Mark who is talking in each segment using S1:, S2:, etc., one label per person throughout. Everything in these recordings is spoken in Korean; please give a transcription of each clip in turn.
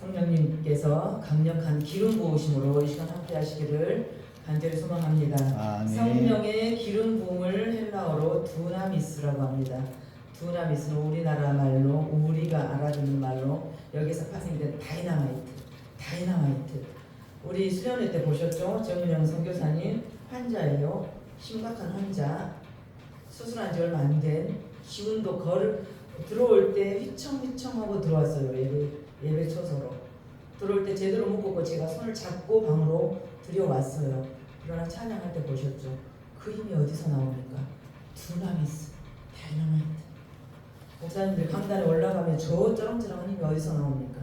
S1: 성령님께서 강력한 기름 부으심으로 이 시간 함께 하시기를 간절히 소망합니다.
S2: 아멘.
S1: 성령의 기름 부음을 헬라어로 두나미스라고 합니다. 두나미스는 우리나라 말로 우리가 알아듣는 말로 여기서 파생된 다이나마이트. 우리 수련회 때 보셨죠? 정은영 선교사님 환자예요. 심각한 환자. 수술한 지 얼마 안 된 기운도 들어올 때 휘청휘청하고 들어왔어요. 예배 초소로 들어올 때 제대로 못 걷고 제가 손을 잡고 방으로 들여왔어요. 그러나 찬양할 때 보셨죠? 그 힘이 어디서 나옵니까? 두나미스, 다이너마이트. 목사님들 강단에 올라가면 저 쩌렁쩌렁한 힘이 어디서 나옵니까?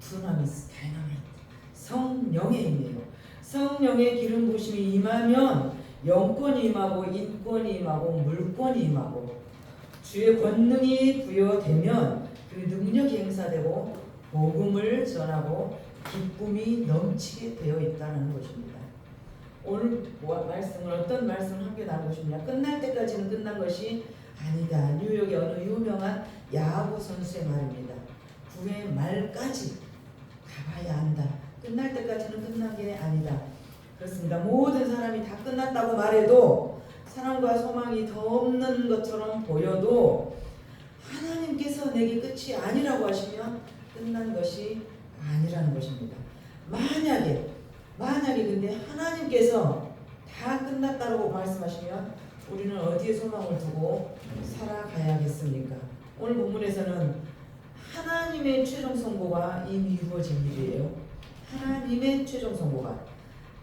S1: 두나미스, 다이너마이트. 성령의 힘이에요. 성령의 기름 부으심이 임하면 영권이 임하고 인권이 임하고 물권이 임하고 주의 권능이 부여되면 그 능력이 행사되고 복음을 전하고 기쁨이 넘치게 되어 있다는 것입니다. 오늘 말씀을 어떤 말씀을 함께 나누고 싶냐? 끝날 때까지는 끝난 것이 아니다. 뉴욕의 어느 유명한 야구 선수의 말입니다. 9회 말까지 가봐야 한다. 끝날 때까지는 끝난 게 아니다. 그렇습니다. 모든 사람이 다 끝났다고 말해도 사랑과 소망이 더 없는 것처럼 보여도 하나님께서 내게 끝이 아니라고 하시면 끝난 것이 아니라는 것입니다. 만약에 근데 하나님께서 다 끝났다고 말씀하시면 우리는 어디에 소망을 두고 살아가야겠습니까? 오늘 본문에서는 하나님의 최종 선고가 이미 이루어진 일이에요. 하나님의 최종 선고가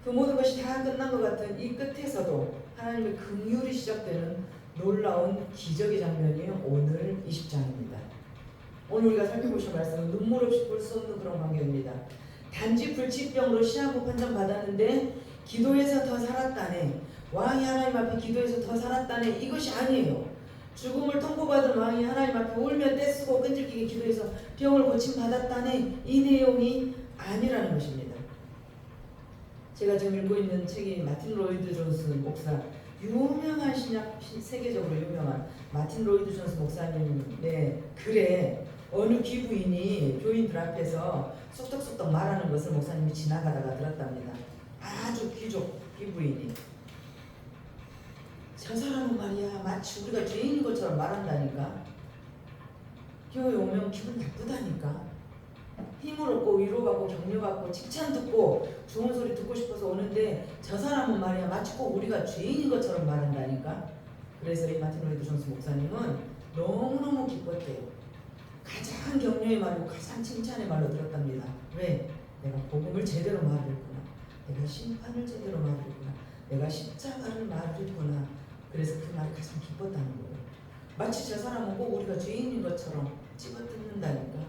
S1: 그 모든 것이 다 끝난 것 같은 이 끝에서도 하나님의 긍휼이 시작되는 놀라운 기적의 장면이 오늘 20장입니다. 오늘 우리가 살펴보실 말씀은 눈물 없이 볼 수 없는 그런 관계입니다. 단지 불치병으로 시한부 판정 받았는데 기도해서 더 살았다네. 왕이 하나님 앞에 기도해서 더 살았다네. 이것이 아니에요. 죽음을 통보받은 왕이 하나님 앞에 울며 떼쓰고 끈질기게 기도해서 병을 고침 받았다네. 이 내용이 아니라는 것입니다. 제가 지금 읽고 있는 책이 마틴 로이드 존스 목사, 유명한 신약, 세계적으로 유명한 마틴 로이드 존스 목사님의 글에 어느 귀부인이 교인들 앞에서 쏙쏙쏙 말하는 것을 목사님이 지나가다가 들었답니다. 아주 귀족 귀부인이 저 사람은 말이야 마치 우리가 죄인인 것처럼 말한다니까. 교회 오면 기분 나쁘다니까. 힘을 얻고 위로받고 격려받고 칭찬 듣고 좋은 소리 듣고 싶어서 오는데 저 사람은 말이야 마치 꼭 우리가 죄인인 것처럼 말한다니까. 그래서 이 마틴 로이드 존스 목사님은 너무너무 기뻤대요. 가장 격려의 말이고 가장 칭찬의 말로 들었답니다. 왜? 내가 복음을 제대로 말했구나. 내가 심판을 제대로 말했구나. 내가 십자가를 말했구나. 그래서 그 말이 가장 기뻤다는 거예요. 마치 저 사람은 꼭 우리가 죄인인 것처럼 집어뜯는다니까.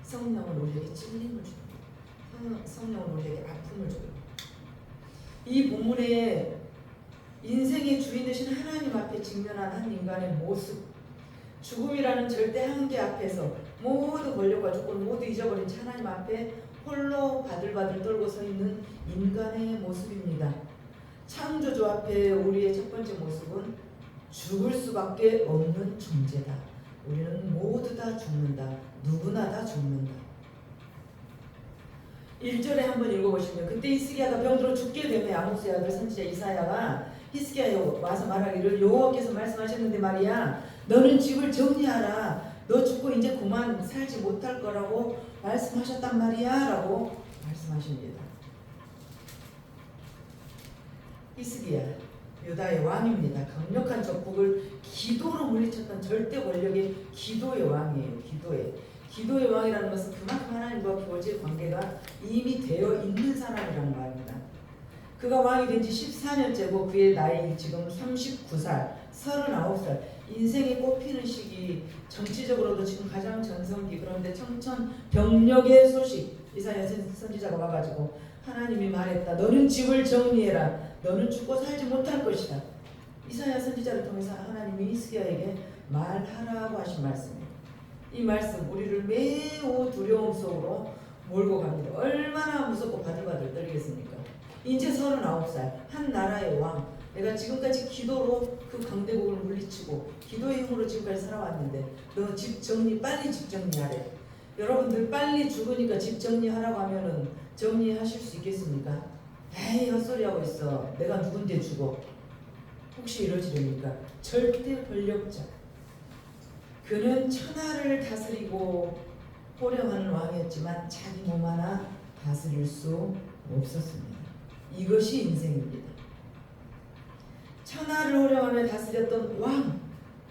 S1: 성령은 우리에게 찔림을 줍니다. 성령은 우리에게 아픔을 줘요. 이 본문에 인생의 주인 되신 하나님 앞에 직면한 한 인간의 모습, 죽음이라는 절대 한계 앞에서 모두 권력과 조건을 모두 잊어버린 하나님 앞에 홀로 바들바들 떨고 서 있는 인간의 모습입니다. 창조주 앞에 우리의 첫 번째 모습은 죽을 수밖에 없는 존재다. 우리는 모두 다 죽는다. 누구나 다 죽는다. 1절에 한번 읽어보시면 그때 히스기야가 병들어 죽게 되매 아모스의 아들 선지자 이사야가 히스기야에 와서 말하기를 여호와께서 말씀하셨는데 말이야 너는 집을 정리하라. 너 죽고 이제 그만 살지 못할 거라고 말씀하셨단 말이야 라고 말씀하십니다. 히스기야 유다의 왕입니다. 강력한 적국을 기도로 물리쳤던 절대 권력의 기도의 왕이에요. 기도의 왕이라는 것은 그만큼 하나님과 교제의 관계가 이미 되어 있는 사람이라는 말입니다. 그가 왕이 된 지 14년째고 그의 나이 지금 39살, 39살. 인생이 꽃피는 시기, 정치적으로도 지금 가장 전성기. 그런데 청천벽력의 소식, 이사야 선지자가 와가지고 하나님이 말했다. 너는 집을 정리해라. 너는 죽고 살지 못할 것이다. 이사야 선지자를 통해서 하나님이 히스기야에게 말하라고 하신 말씀이에요. 이 말씀 우리를 매우 두려움 속으로 몰고 갑니다. 얼마나 무섭고 바들바들 떨리겠습니까? 이제 39살 한 나라의 왕. 내가 지금까지 기도로 그 강대국을 물리치고 기도의 힘으로 지금까지 살아왔는데 너 집 정리 빨리 집 정리하래. 여러분들 빨리 죽으니까 집 정리하라고 하면은 정리하실 수 있겠습니까? 에이 헛소리하고 있어. 내가 누군데 죽어. 혹시 이러시렵니까? 절대 권력자. 그는 천하를 다스리고 호령하는 왕이었지만 자기 몸 하나 다스릴 수 없었습니다. 이것이 인생입니다. 천하를 호령하며 다스렸던 왕,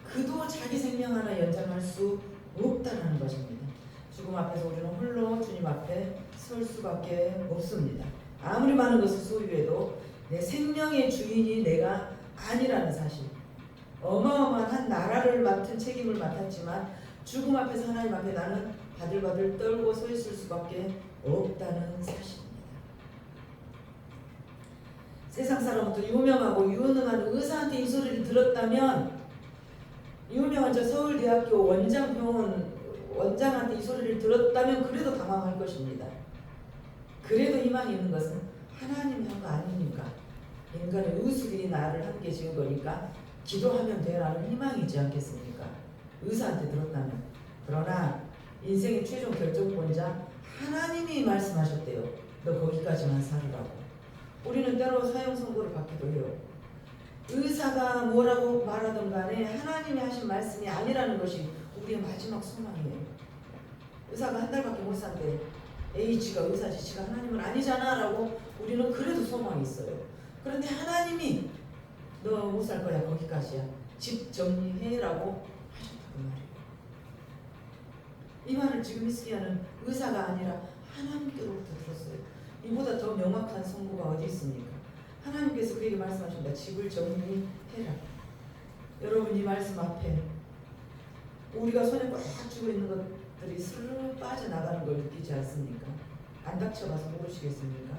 S1: 그도 자기 생명 하나 연장할 수 없다는 것입니다. 죽음 앞에서 우리는 홀로 주님 앞에 설 수밖에 없습니다. 아무리 많은 것을 소유해도 내 생명의 주인이 내가 아니라는 사실. 어마어마한 나라를 맡은 책임을 맡았지만 죽음 앞에서 하나님 앞에 나는 바들바들 떨고 서 있을 수밖에 없다는 사실입니다. 세상 사람부터 유명하고 유능한 의사한테 이 소리를 들었다면, 유명한 저 서울대학교 원장한테 이 소리를 들었다면 그래도 당황할 것입니다. 그래도 희망이 있는 것은 하나님이 한 거 아닙니까? 인간의 의술이 나를 함께 지은 거니까 기도하면 되라는 희망이 있지 않겠습니까? 의사한테 들었다면. 그러나 인생의 최종 결정권자 하나님이 말씀하셨대요. 너 거기까지만 살으라고. 우리는 때로 사형 선고를 받기도 해요. 의사가 뭐라고 말하든 간에 하나님이 하신 말씀이 아니라는 것이 우리의 마지막 소망이에요. 의사가 한 달밖에 못 산대. 에이 지가 의사지, 지가 하나님은 아니잖아 라고 우리는 그래도 소망이 있어요. 그런데 하나님이 너 못 살 거야, 거기까지야, 집 정리해라고 하셨다고 말이에요. 이 말을 지금 히스기야는 의사가 아니라 하나님께로부터 들었어요. 이보다 더 명확한 선고가 어디 있습니까? 하나님께서 그에게 말씀하십니다. 집을 정리해라. 여러분, 이 말씀 앞에 우리가 손에 꽉 쥐고 있는 것들이 스르르 빠져나가는 걸 느끼지 않습니까? 안 닥쳐봐서 모르시겠습니까?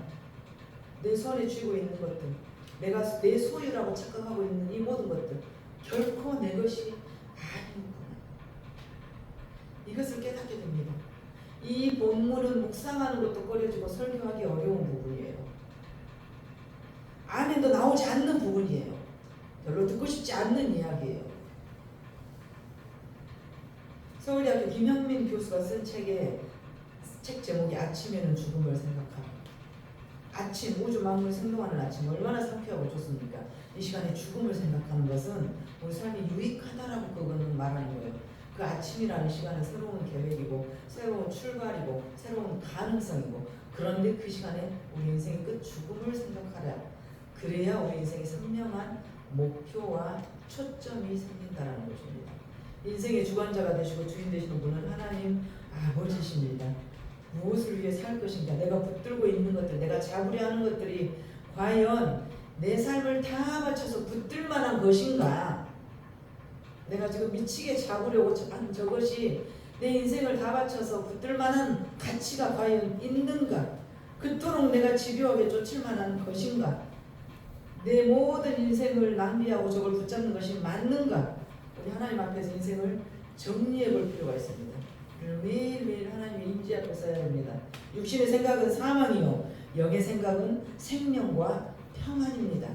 S1: 내 손에 쥐고 있는 것들, 내가 내 소유라고 착각하고 있는 이 모든 것들 결코 내 것이 아니구나. 이것을 깨닫게 됩니다. 이 본문은 묵상하는 것도 꺼려지고 설교하기 어려운 부분이에요. 아멘도 나오지 않는 부분이에요. 별로 듣고 싶지 않는 이야기예요. 서울대학교 김형민 교수가 쓴 책 제목이 아침에는 죽음을 생각하라. 아침, 우주 만물 생동하는 아침 얼마나 상쾌하고 좋습니까? 이 시간에 죽음을 생각하는 것은 우리 삶이 유익하다라고 그거는 말하는 거예요. 그 아침이라는 시간은 새로운 계획이고 새로운 출발이고 새로운 가능성이고, 그런데 그 시간에 우리 인생의 끝 죽음을 생각하라. 그래야 우리 인생의 선명한 목표와 초점이 생긴다는 것입니다. 인생의 주관자가 되시고 주인 되시는 분은 하나님 아버지십니다. 무엇을 위해 살 것인가, 내가 붙들고 있는 것들, 내가 잡으려 하는 것들이 과연 내 삶을 다 바쳐서 붙들 만한 것인가, 내가 지금 미치게 잡으려고 한 저것이 내 인생을 다 바쳐서 붙들 만한 가치가 과연 있는가, 그토록 내가 집요하게 쫓을 만한 것인가, 내 모든 인생을 낭비하고 저걸 붙잡는 것이 맞는가. 우리 하나님 앞에서 인생을 정리해 볼 필요가 있습니다. 매일매일 하나님의 임재 앞에 서야 됩니다. 육신의 생각은 사망이요, 영의 생각은 생명과 평안입니다.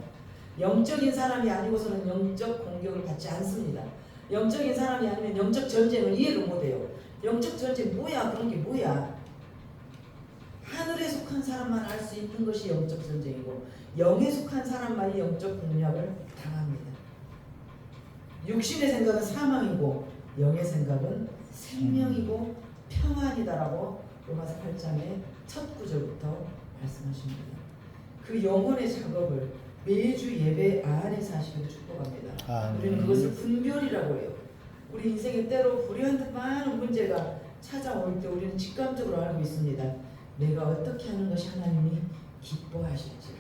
S1: 영적인 사람이 아니고서는 영적 공격을 받지 않습니다. 영적인 사람이 아니면 영적 전쟁을 이해를 못해요. 영적 전쟁 뭐야, 그런 게 뭐야. 하늘에 속한 사람만 할 수 있는 것이 영적 전쟁이고, 영에 속한 사람만이 영적 공략을 당합니다. 육신의 생각은 사망이고 영의 생각은 생명이고 평안이다라고 로마서 8장의 첫 구절부터 말씀하십니다. 그 영혼의 작업을 매주 예배 안에서 하시길 축복합니다. 우리는 그것을 분별이라고 해요. 우리 인생에 때로 불의한 듯 많은 문제가 찾아올 때 우리는 직감적으로 알고 있습니다. 내가 어떻게 하는 것이 하나님이 기뻐하실지,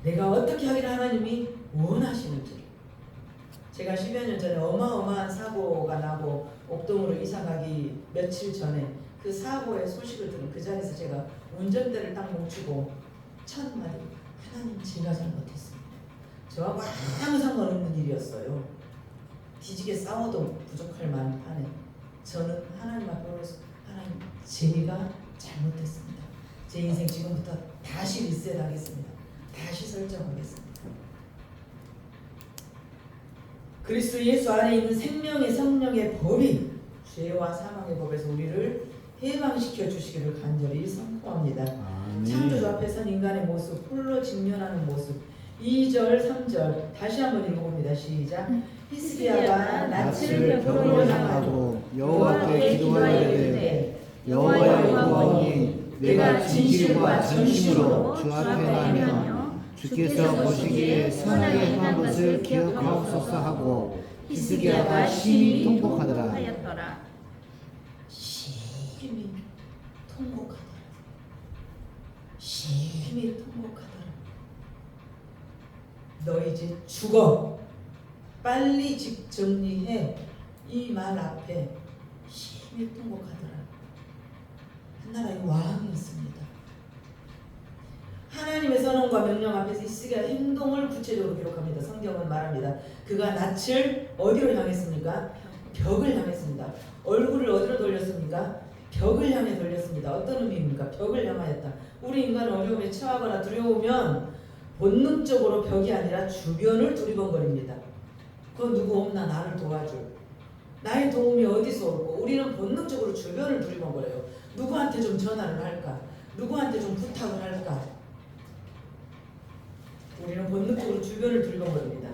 S1: 내가 어떻게 하기를 하나님이 원하시는지. 제가 10여 년 전에 어마어마한 사고가 나고 옥동으로 이사가기 며칠 전에 그 사고의 소식을 들은 그 자리에서 제가 운전대를 딱 멈추고 첫 마디, 하나님 제가 잘못했습니다. 저하고 아무 상관없는 일이었어요. 뒤지게 싸워도 부족할 만한 판에 저는 하나님 앞에 올라서, 하나님 제가 잘못했습니다. 제 인생 지금부터 다시 리셋하겠습니다. 다시 설정하겠습니다. 그리스도 예수 안에 있는 생명의 성령의 법이 죄와 사망의 법에서 우리를 해방시켜 주시기를 간절히 선포합니다. 창조주 앞에 선 인간의 모습, 홀로 직면하는 모습. 2절, 3절 다시 한번 읽어봅니다. 시작. 히스기야가 낯을 벽으로 향하고
S2: 여호와께 기도하여 이르되 여호와여 구하오니 내가 진실과 전심으로 주 앞에 나면 주께서 보시기에 선하게 행한 것을 기억하옵소서 하고 히스기야가 심히 통곡하더라.
S1: 심히 통곡하더라. 심히 통곡하더라. 너 이제 죽어. 빨리 집 정리해. 이 말 앞에 심히 통곡하더라. 한 나라의 왕이었습니다. 하나님의 선언과 명령 앞에서 히스기야 행동을 구체적으로 기록합니다. 성경은 말합니다. 그가 낯을 어디로 향했습니까? 벽을 향했습니다. 얼굴을 어디로 돌렸습니까? 벽을 향해 돌렸습니다. 어떤 의미입니까? 벽을 향하였다. 우리 인간은 어려움에 처하거나 두려우면 본능적으로 벽이 아니라 주변을 두리번거립니다. 그건 누구 없나 나를 도와줄. 나의 도움이 어디서 올고 우리는 본능적으로 주변을 두리번거려요. 누구한테 좀 전화를 할까? 누구한테 좀 부탁을 할까? 우리는 본능적으로 주변을 두리번거립니다.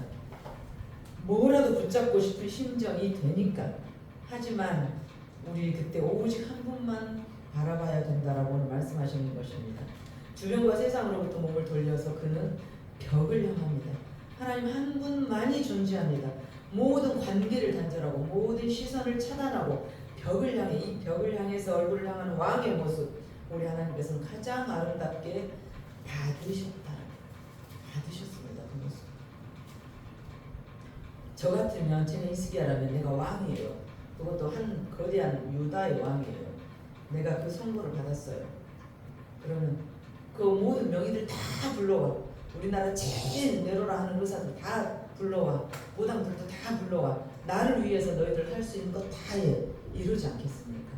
S1: 뭐라도 붙잡고 싶은 심정이 되니까. 하지만 우리 그때 오직 한 분만 바라봐야 된다라고 오늘 말씀하시는 것입니다. 주변과 세상으로부터 몸을 돌려서 그는 벽을 향합니다. 하나님 한 분만이 존재합니다. 모든 관계를 단절하고 모든 시선을 차단하고 벽을 향해 이 벽을 향해서 얼굴을 향하는 왕의 모습 우리 하나님께서는 가장 아름답게 받으셨습니다. 그 모습. 저 같으면 제가 히스기야라면 내가 왕이에요. 그것도 한 거대한 유다의 왕이에요. 내가 그 선고를 받았어요. 그러면 그 모든 명의들 다 불러와. 우리나라 제일 내로라 하는 의사들 다 불러와. 무당들도 다 불러와. 나를 위해서 너희들 할 수 있는 거 다 해. 이러지 않겠습니까?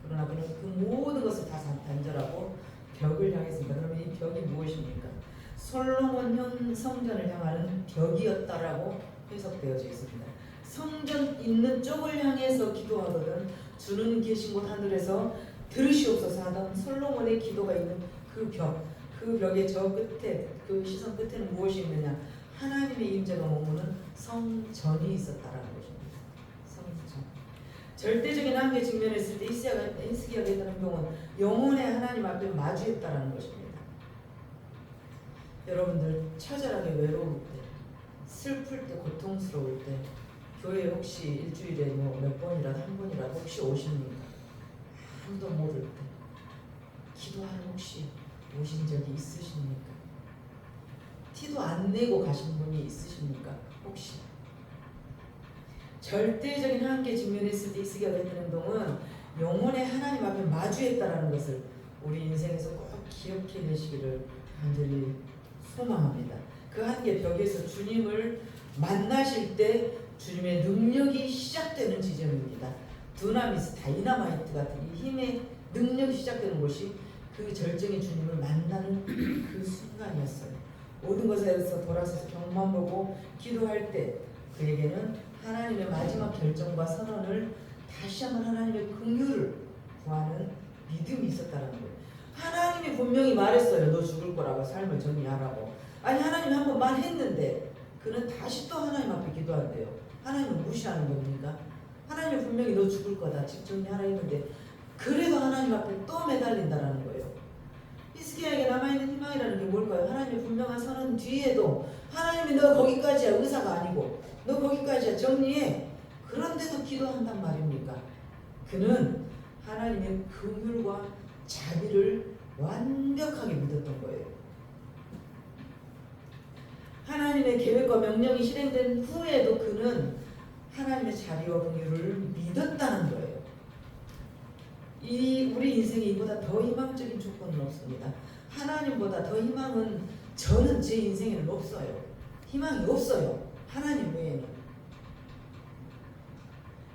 S1: 그러나 그는 그 모든 것을 다 단절하고 벽을 향했습니다. 그러면 이 벽이 무엇입니까? 솔로몬 성전을 향하는 벽이었다라고 해석되어져 있습니다. 성전 있는 쪽을 향해서 기도하거든 주는 계신 곳 하늘에서 들으시옵소서 하던 솔로몬의 기도가 있는 그 벽, 그 벽의 저 끝에 그 시선 끝에는 무엇이 있느냐? 하나님의 임재가 머무는 성전이 있었다라는 것입니다. 성전. 절대적인 한계에 직면했을 때 히스기야가 했던 행동은 영혼의 하나님 앞에 마주했다라는 것입니다. 여러분들 처절하게 외로울 때, 슬플 때, 고통스러울 때 교회 혹시 일주일에 뭐 몇 번이라도 한 번이라도 혹시 오십니까? 아무도 모를 때 기도하러 혹시 오신 적이 있으십니까? 티도 안 내고 가신 분이 있으십니까? 혹시? 절대적인 한계에 직면했을 때 히스기야가 했던 행동은 영혼의 하나님 앞에 마주했다라는 것을 우리 인생에서 꼭 기억해 내시기를 간절히 소망합니다. 그 한계 벽에서 주님을 만나실 때 주님의 능력이 시작되는 지점입니다. 두나미스, 다이너마이트 같은 이 힘의 능력이 시작되는 곳이 그 절정의 주님을 만나는 그 순간이었어요. 모든 것에서 돌아서서 벽만 보고 기도할 때 그에게는 하나님의 마지막 결정과 선언을 다시 한번 하나님의 긍휼을 구하는 믿음이 있었다는 거예요. 하나님이 분명히 말했어요. 너 죽을 거라고, 삶을 정리하라고. 아니 하나님이 한번 말했는데 그는 다시 또 하나님 앞에 기도한대요. 하나님은 무시하는 겁니까? 하나님이 분명히 너 죽을 거다, 집 정리하라 했는데 그래도 하나님 앞에 또 매달린다라는 거예요. 히스기야에게 남아있는 희망이라는 게 뭘까요? 하나님의 분명한 선언 뒤에도 하나님이 너 거기까지야, 의사가 아니고 너 거기까지야, 정리해. 그런데도 기도한단 말입니까? 그는 하나님의 긍휼과 자비를 완벽하게 믿었던 거예요. 하나님의 계획과 명령이 실행된 후에도 그는 하나님의 자비와 긍휼을 믿었다는 거예요. 우리 인생에 이보다 더 희망적인 조건은 없습니다. 하나님보다 더 희망은 저는 제 인생에는 없어요. 희망이 없어요. 하나님 외에는.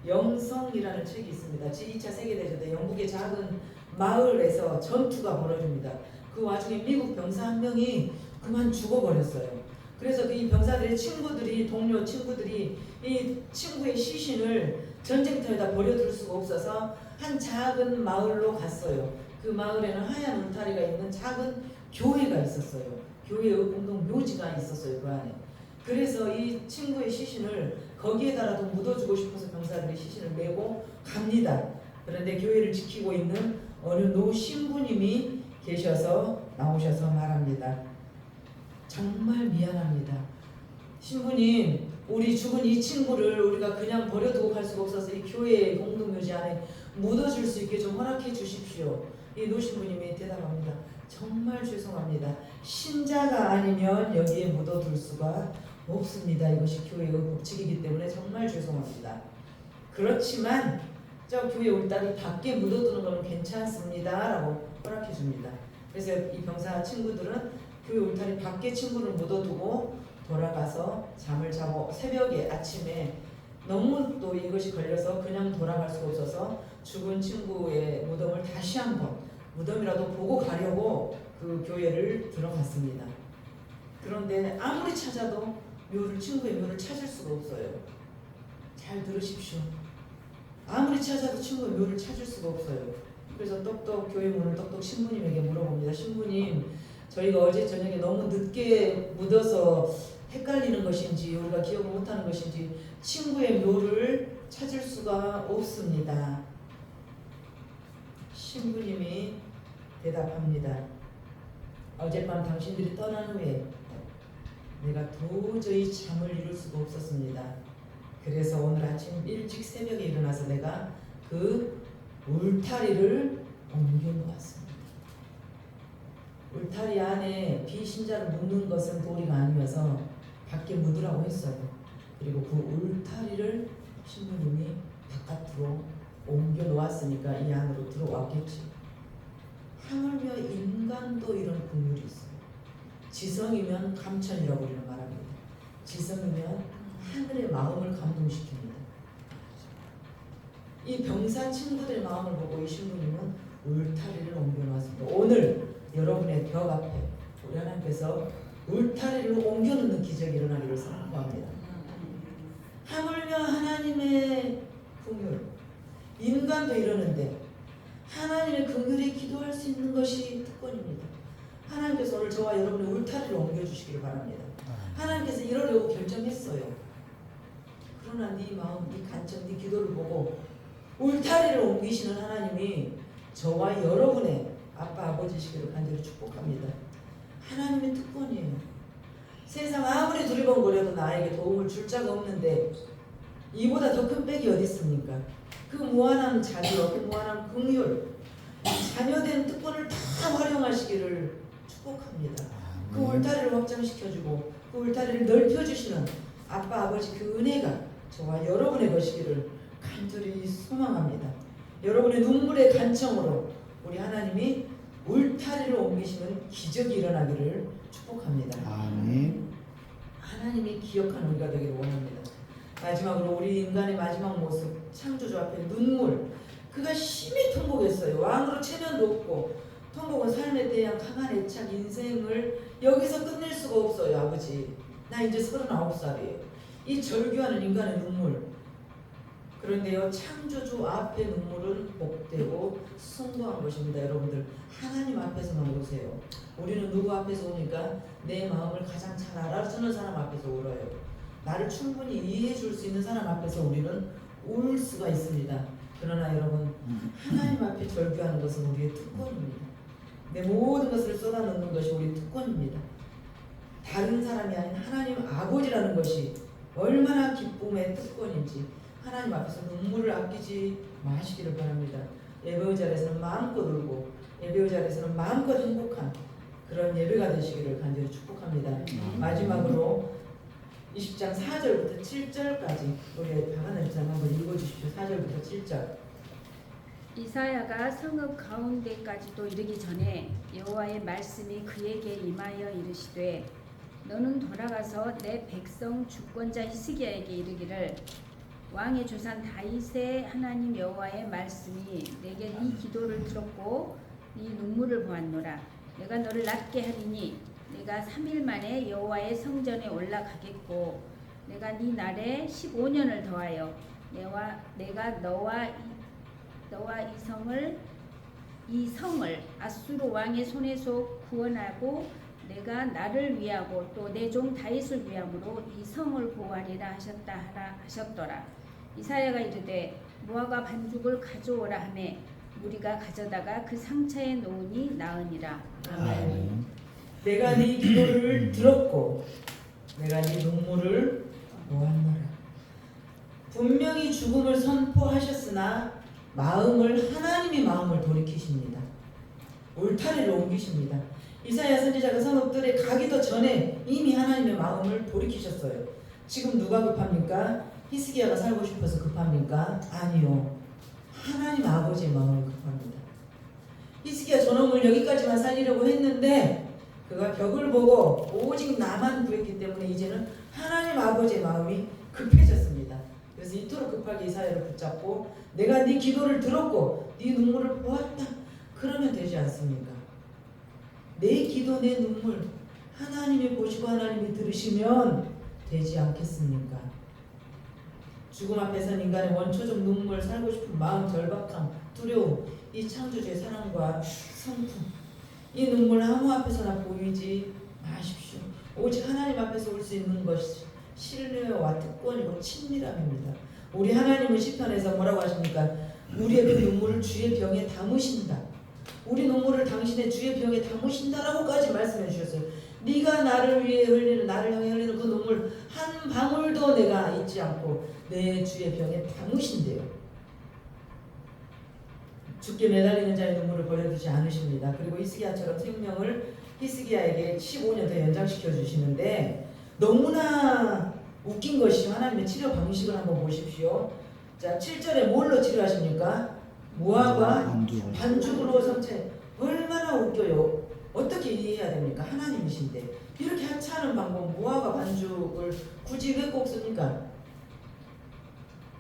S1: 영성이라는 책이 있습니다. 제2차 세계대전 때 영국의 작은 마을에서 전투가 벌어집니다. 그 와중에 미국 병사 한 명이 그만 죽어버렸어요. 그래서 이 병사들의 동료 친구들이 이 친구의 시신을 전쟁터에다 버려둘 수가 없어서 한 작은 마을로 갔어요. 그 마을에는 하얀 울타리가 있는 작은 교회가 있었어요. 교회의 공동 묘지가 있었어요. 그 안에. 그래서 이 친구의 시신을 거기에다라도 묻어주고 싶어서 병사들이 시신을 메고 갑니다. 그런데 교회를 지키고 있는 어느 노 신부님이 계셔서 나오셔서 말합니다. 정말 미안합니다. 신부님, 우리 죽은 이 친구를 우리가 그냥 버려두고 갈 수가 없어서 이 교회의 공동묘지 안에 묻어줄 수 있게 좀 허락해 주십시오. 이 노 신부님이 대답합니다. 정말 죄송합니다. 신자가 아니면 여기에 묻어둘 수가 없습니다. 이것이 교회의 법칙이기 때문에 정말 죄송합니다. 그렇지만 저 교회 울타리 밖에 묻어두는 것은 괜찮습니다. 라고 허락해 줍니다. 그래서 이 병사 친구들은 교회 울타리 밖에 친구를 묻어두고 돌아가서 잠을 자고 새벽에 아침에 너무 또 이것이 걸려서 그냥 돌아갈 수가 없어서 죽은 친구의 무덤을 다시 한번 무덤이라도 보고 가려고 그 교회를 들어갔습니다. 그런데 아무리 찾아도 친구의 묘를 찾을 수가 없어요. 잘 들으십시오. 아무리 찾아도 친구의 묘를 찾을 수가 없어요. 그래서 똑똑 교회 문을 똑똑 신부님에게 물어봅니다. 신부님, 저희가 어제 저녁에 너무 늦게 묻어서 헷갈리는 것인지 우리가 기억을 못하는 것인지 친구의 묘를 찾을 수가 없습니다. 신부님이 대답합니다. 어젯밤 당신들이 떠난 후에 내가 도저히 잠을 이룰 수가 없었습니다. 그래서 오늘 아침 일찍 새벽에 일어나서 내가 그 울타리를 옮겨 놓았습니다. 울타리 안에 비신자를 묻는 것은 도리가 아니어서 밖에 묻으라고 했어요. 그리고 그 울타리를 신부님이 바깥으로 옮겨 놓았으니까 이 안으로 들어왔겠지. 하물며 인간도 이런 국률이 있어요. 지성이면 감천이라고 우리는 말합니다. 지성이면 하늘의 마음을 감동시킵니다. 이 병사 친구들의 마음을 보고 이 신부님은 울타리를 옮겨 놓았습니다. 오늘 여러분의 벽 앞에 우리 하나님께서 울타리를 옮겨 놓는 기적이 일어나기를 선포합니다. 하물며 하나님의 긍휼, 인간도 이러는데 하나님의 긍휼에 기도할 수 있는 것이 특권입니다. 하나님께서 오늘 저와 여러분의 울타리를 옮겨주시기를 바랍니다. 하나님께서 이러려고 결정했어요. 그러나 네 마음, 네 간청, 네 기도를 보고 울타리를 옮기시는 하나님이 저와 여러분의 아빠, 아버지시기를 간절히 축복합니다. 하나님의 특권이에요. 세상 아무리 두리번거려도 나에게 도움을 줄 자가 없는데 이보다 더 큰 백이 어디 있습니까? 그 무한한 자비와 그 무한한 긍휼, 자녀된 특권을 다 활용하시기를 축복합니다. 그 울타리를 확장시켜주고 그 울타리를 넓혀주시는 아빠, 아버지 그 은혜가 저와 여러분의 것이기를 간절히 소망합니다. 여러분의 눈물의 간청으로 우리 하나님이 울타리를 옮기시는 기적이 일어나기를 축복합니다.
S2: 아멘.
S1: 하나님이 기억하는 우리가 되기를 원합니다. 마지막으로 우리 인간의 마지막 모습, 창조주 앞에 눈물. 그가 심히 통곡했어요. 왕으로 체면도 없고 통곡은 삶에 대한 강한 애착, 인생을 여기서 끝낼 수가 없어요. 아버지, 나 이제 39살이에요. 이 절규하는 인간의 눈물. 그런데요, 창조주 앞에 눈물은 복되고 숭고한 것입니다. 여러분들, 하나님 앞에서만 우세요. 우리는 누구 앞에서 우니까 내 마음을 가장 잘 알아주는 사람 앞에서 울어요. 나를 충분히 이해해 줄 수 있는 사람 앞에서 우리는 울 수가 있습니다. 그러나 여러분, 하나님 앞에 절규하는 것은 우리의 특권입니다. 내 모든 것을 쏟아놓는 것이 우리의 특권입니다. 다른 사람이 아닌 하나님 아버지라는 것이 얼마나 기쁨의 특권인지 하나님 앞에서 눈물을 아끼지 마시기를 바랍니다. 예배의 자리에서는 마음껏 울고 예배의 자리에서는 마음껏 행복한 그런 예배가 되시기를 간절히 축복합니다. 마지막으로 20장 4절부터 7절까지 우리 박하나 집사님 한번 읽어주십시오. 4절부터 7절.
S3: 이사야가 성읍 가운데까지도 이르기 전에 여호와의 말씀이 그에게 임하여 이르시되 너는 돌아가서 내 백성 주권자 히스기야에게 이르기를 왕의 조상 다윗의 하나님 여호와의 말씀이 내게 네 기도를 들었고 네 눈물을 보았노라. 내가 너를 낫게 하리니 내가 3일 만에 여호와의 성전에 올라가겠고 내가 네 날에 15년을 더하여 내가 너와 이 성을 아수르 왕의 손에서 구원하고 내가 나를 위하고 또 내 종 다윗을 위함으로 이 성을 보호하리라 하셨더라. 이사야가 이르되 무화과 반죽을 가져오라 하매 무리가 가져다가 그 상차에 놓으니 나으니라.
S1: 아멘. 내가 네 기도를 들었고 내가 네 눈물을 보았노라. 분명히 죽음을 선포하셨으나 하나님의 마음을 돌이키십니다. 울타리를 옮기십니다. 이사야 선지자가 성읍들에 가기도 전에 이미 하나님의 마음을 돌이키셨어요. 지금 누가 급합니까? 히스기야가 살고 싶어서 급합니까? 아니요. 하나님 아버지의 마음을 급합니다. 히스기야 저놈을 여기까지만 살리려고 했는데 그가 벽을 보고 오직 나만 구했기 때문에 이제는 하나님 아버지의 마음이 급해졌습니다. 그래서 이토록 급하게 이사야를 붙잡고 내가 네 기도를 들었고 네 눈물을 보았다. 그러면 되지 않습니까? 내 기도 내 눈물 하나님이 보시고 하나님이 들으시면 되지 않겠습니까? 죽음 앞에선 인간의 원초적 눈물, 살고 싶은 마음, 절박함, 두려움, 이 창조주의 사랑과 성품, 이 눈물 아무 앞에서나 보이지 마십시오. 오직 하나님 앞에서 올 수 있는 것이 신뢰와 특권이고 친밀함입니다. 우리 하나님은 시편에서 뭐라고 하십니까? 우리의 그 눈물을 주의 병에 담으신다. 우리 눈물을 당신의 주의 병에 담으신다라고까지 말씀해 주셨어요. 네가 나를 위해 흘리는, 나를 향해 흘리는 그 눈물 한 방울도 내가 잊지 않고 내 주의 병에 담으신대요. 죽게 매달리는 자의 눈물을 버려두지 않으십니다. 그리고 히스기야처럼 생명을 히스기야에게 15년 더 연장시켜 주시는데 너무나 웃긴 것이 하나님의 치료 방식을 한번 보십시오. 자, 7절에 뭘로 치료하십니까? 무화과 반죽으로 성체. 얼마나 웃겨요. 어떻게 이해해야 됩니까? 하나님이신데 이렇게 하찮은 방법, 무화과 반죽을 굳이 왜 꼭 씁니까?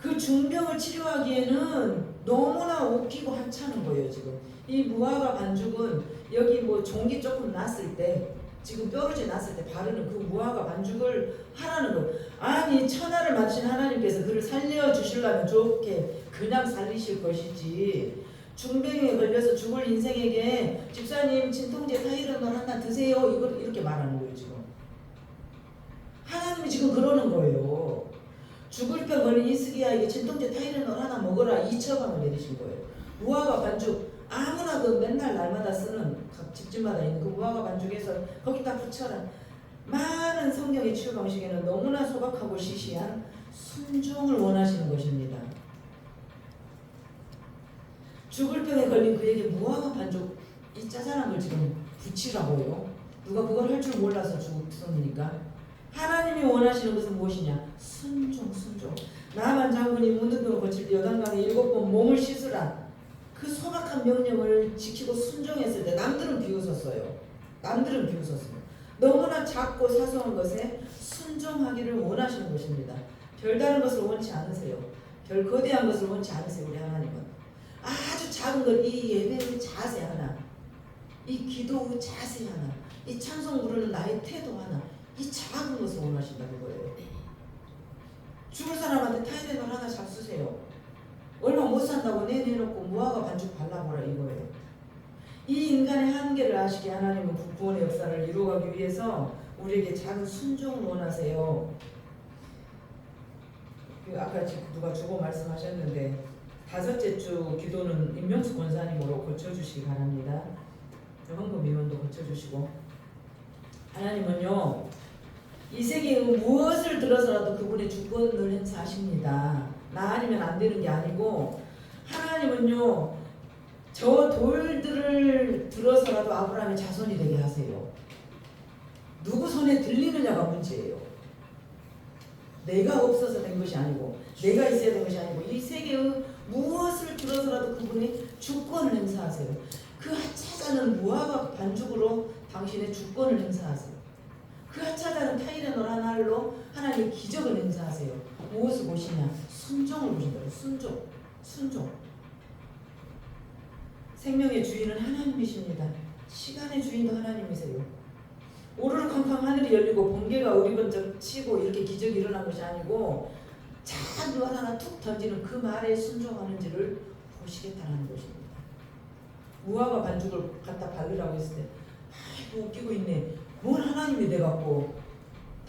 S1: 그 중병을 치료하기에는 너무나 웃기고 하찮은 거예요. 지금 이 무화과 반죽은 여기 뭐 종기 조금 났을 때, 지금 뾰루지 났을 때 바르는 그 무화과 반죽을 하라는 거. 아니 천하를 만드신 하나님께서 그를 살려주시려면 좋게 그냥 살리실 것이지, 중병에 걸려서 죽을 인생에게 집사님 진통제 타이레놀 하나 드세요 이걸 이렇게 말하는 거예요. 지금 하나님이 지금 그러는 거예요. 죽을 병 걸린 히스기야에게 진통제 타이레놀 하나 먹어라 이 처방을 내리신 거예요. 무화과 반죽 아무나 그 맨날 날마다 쓰는 각 집집마다 있는 그 무화과 반죽에서 거기다 붙여라. 많은 성경의 치유 방식에는 너무나 소박하고 시시한 순종을 원하시는 것입니다. 죽을 병에 걸린 그에게 무화과 반죽 이 짜잘한 걸 지금 붙이라고요. 누가 그걸 할 줄 몰라서 죽습니까? 하나님이 원하시는 것은 무엇이냐? 순종. 나만 장군이 문둥병을 고칠 때 요단강에 7번 몸을 씻으라. 그 소박한 명령을 지키고 순종했을 때 남들은 비웃었어요. 너무나 작고 사소한 것에 순종하기를 원하시는 것입니다. 별다른 것을 원치 않으세요. 별 거대한 것을 원치 않으세요. 우리 하나님은 아주 작은 것, 이 예배의 자세 하나, 이 기도의 자세 하나, 이 찬송 부르는 나의 태도 하나, 이 작은 것을 원하신다는 거예요. 죽을 사람한테 타이레놀 하나 잡수세요. 얼마 못 산다고 내놓고 무화과 반죽 발라보라 이거예요. 이 인간의 한계를 아시게 하나님은 구원의 역사를 이루어가기 위해서 우리에게 작은 순종을 원하세요. 아까 누가 주고 말씀하셨는데 5째 주 기도는 임명수 권사님으로 고쳐주시기 바랍니다. 헌금 위원도 고쳐주시고, 하나님은요 이 세계의 무엇을 들어서라도 그분의 주권을 행사하십니다. 나 아니면 안 되는 게 아니고, 하나님은요 저 돌들을 들어서라도 아브라함의 자손이 되게 하세요. 누구 손에 들리느냐가 문제예요. 내가 없어서 된 것이 아니고, 내가 있어야 된 것이 아니고, 이 세계의 무엇을 들어서라도 그분의 주권을 행사하세요. 그 하찮은 무화과 반죽으로 당신의 주권을 행사하세요. 그 하찮은 타이레놀 하나로 하나님의 기적을 행사하세요. 무엇을 보시냐? 순종을 보신다고요. 순종. 생명의 주인은 하나님이십니다. 시간의 주인도 하나님이세요. 오르르 쾅쾅 하늘이 열리고 번개가 우리번쩍 치고 이렇게 기적이 일어난 것이 아니고, 작은 말 하나 툭 던지는 그 말에 순종하는지를 보시겠다는 것입니다. 무화과 반죽을 갖다 바르라고 했을 때 아이고 웃기고 있네. 뭘 하나님이 돼갖고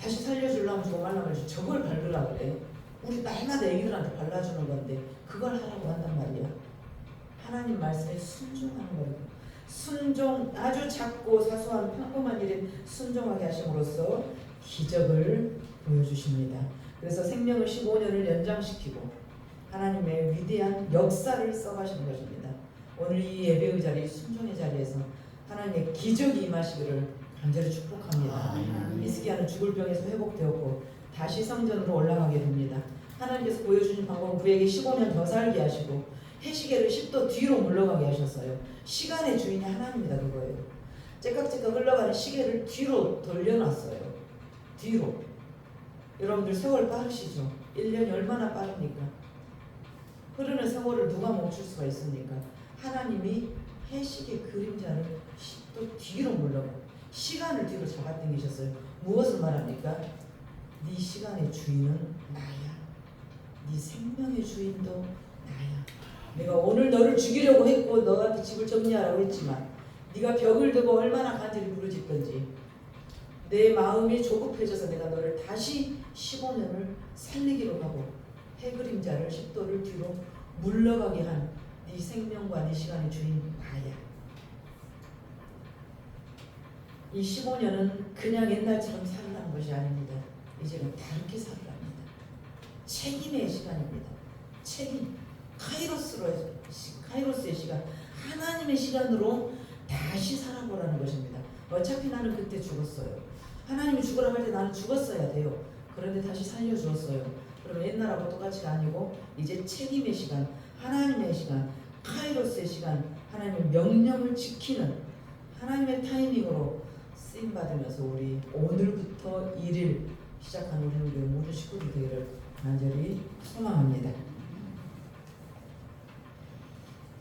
S1: 다시 살려주려면 저거 말라면 저걸 바르라 그래. 우리 날마다 애기들한테 발라주는 건데 그걸 하라고 한단 말이야. 하나님 말씀에 순종하는 거예요. 순종, 아주 작고 사소한 평범한 일에 순종하게 하심으로써 기적을 보여주십니다. 그래서 생명을 15년을 연장시키고 하나님의 위대한 역사를 써가시는 것입니다. 오늘 이 예배의 자리, 순종의 자리에서 하나님의 기적이 임하시기를 간절히 축복합니다. 히스기야는 죽을 병에서 회복되었고 다시 성전으로 올라가게 됩니다. 하나님께서 보여주신 방법은 그에게 15년 더 살게 하시고 해시계를 10도 뒤로 물러가게 하셨어요. 시간의 주인이 하나님이다 그거예요. 째깍째깍 흘러가는 시계를 뒤로 돌려놨어요. 뒤로. 여러분들 세월 빠르시죠? 1년이 얼마나 빠릅니까? 흐르는 세월을 누가 멈출 수가 있습니까? 하나님이 해시계 그림자를 10도 뒤로 물러가 시간을 뒤로 잡아당기셨어요. 무엇을 말합니까? 네 시간의 주인은 나야. 네 생명의 주인도 나야. 내가 오늘 너를 죽이려고 했고 너한테 집을 정리하라고 했지만 네가 벽을 두고 얼마나 간절히 부르짖던지 내 마음이 조급해져서 내가 너를 다시 15년을 살리기로 하고 해그림자를 10도를 뒤로 물러가게 한 네 생명과 네 시간의 주인 나야. 이 15년은 그냥 옛날처럼 살라는 것이 아닙니다. 이제는 다르게 살랍니다. 책임의 시간입니다. 책임. 카이로스의 시간. 하나님의 시간으로 다시 살아보라는 것입니다. 어차피 나는 그때 죽었어요. 하나님이 죽으라고 할 때 나는 죽었어야 돼요. 그런데 다시 살려주었어요. 그러면 옛날하고 똑같이 아니고 이제 책임의 시간, 하나님의 시간, 카이로스의 시간, 하나님의 명령을 지키는 하나님의 타이밍으로 쓰임받으면서 우리 오늘부터 1일 시작한 우리 모든 식구들 되기를 간절히 소망합니다.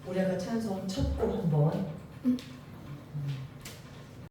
S1: 우리 아까 찬송 첫 곡 한번